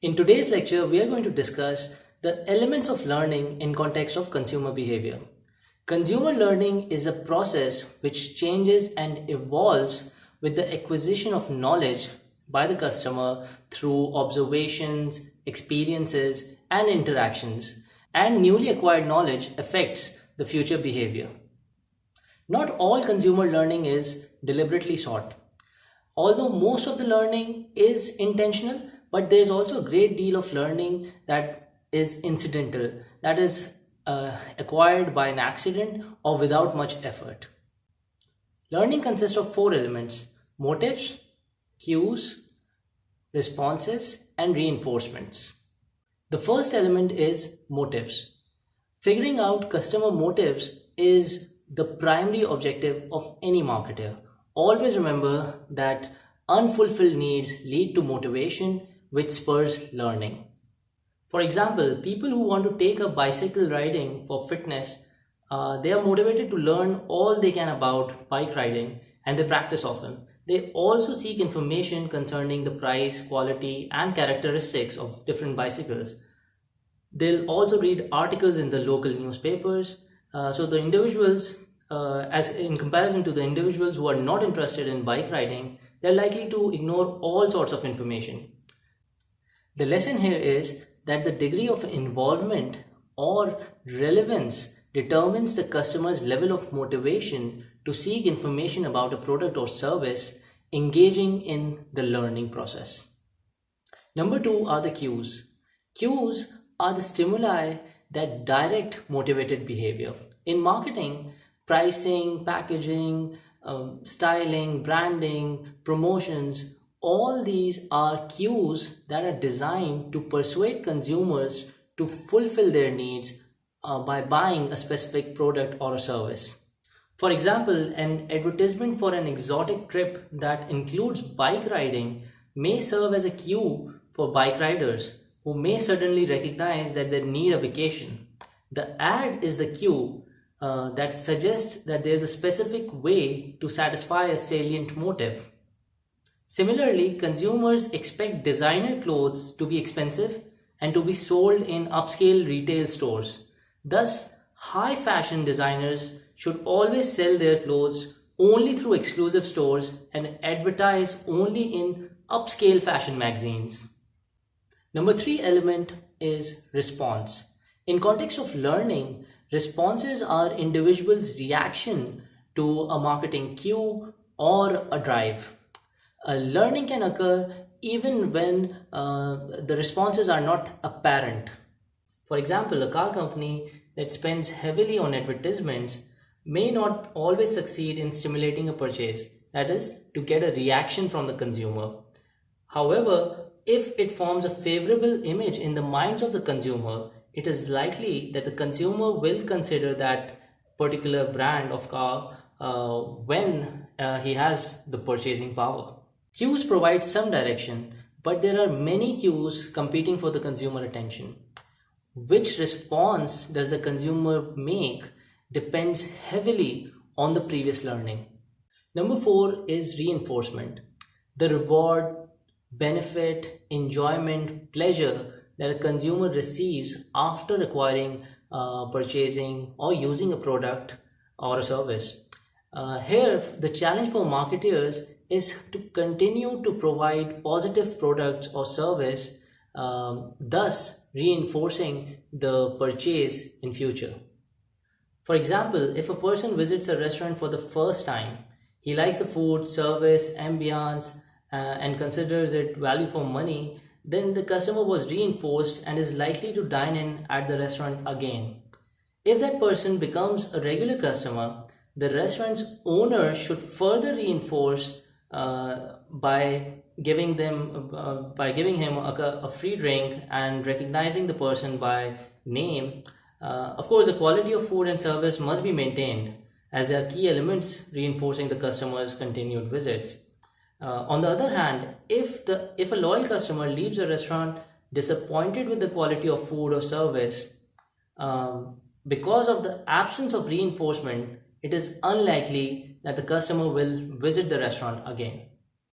In today's lecture, we are going to discuss the elements of learning in context of consumer behavior. Consumer learning is a process which changes and evolves with the acquisition of knowledge by the customer through observations, experiences, and interactions, and newly acquired knowledge affects the future behavior. Not all consumer learning is deliberately sought. Although most of the learning is intentional, but there's also a great deal of learning that is incidental, that is acquired by an accident or without much effort. Learning consists of four elements: motives, cues, responses, and reinforcements. The first element is motives. Figuring out customer motives is the primary objective of any marketer. Always remember that unfulfilled needs lead to motivation, which spurs learning. For example, people who want to take up bicycle riding for fitness, they are motivated to learn all they can about bike riding and they practice often. They also seek information concerning the price, quality, and characteristics of different bicycles. They'll also read articles in the local newspapers. So the individuals, as in comparison to the individuals who are not interested in bike riding, they're likely to ignore all sorts of information. The lesson here is that the degree of involvement or relevance determines the customer's level of motivation to seek information about a product or service, engaging in the learning process. Number two are the cues. Cues are the stimuli that direct motivated behavior. In marketing, pricing, packaging, styling, branding, promotions, all these are cues that are designed to persuade consumers to fulfill their needs by buying a specific product or a service. For example, an advertisement for an exotic trip that includes bike riding may serve as a cue for bike riders who may suddenly recognize that they need a vacation. The ad is the cue that suggests that there is a specific way to satisfy a salient motive. Similarly, consumers expect designer clothes to be expensive and to be sold in upscale retail stores. Thus, high fashion designers should always sell their clothes only through exclusive stores and advertise only in upscale fashion magazines. Number three element is response. In context of learning, responses are individuals' reaction to a marketing cue or a drive. Learning can occur even when the responses are not apparent. For example, a car company that spends heavily on advertisements may not always succeed in stimulating a purchase, that is, to get a reaction from the consumer. However, if it forms a favorable image in the minds of the consumer, it is likely that the consumer will consider that particular brand of car when he has the purchasing power. Cues provide some direction, but there are many cues competing for the consumer attention. Which response does the consumer make depends heavily on the previous learning. Number four is reinforcement. The reward, benefit, enjoyment, pleasure that a consumer receives after acquiring, purchasing, or using a product or a service. Here, the challenge for marketers is to continue to provide positive products or service, thus reinforcing the purchase in future. For example, if a person visits a restaurant for the first time, he likes the food, service, ambience, and considers it value for money, then the customer was reinforced and is likely to dine in at the restaurant again. If that person becomes a regular customer, the restaurant's owner should further reinforce by giving him a free drink and recognizing the person by name. Of course, the quality of food and service must be maintained as they are key elements reinforcing the customer's continued visits. On the other hand, if a loyal customer leaves a restaurant disappointed with the quality of food or service, because of the absence of reinforcement, it is unlikely that the customer will visit the restaurant again.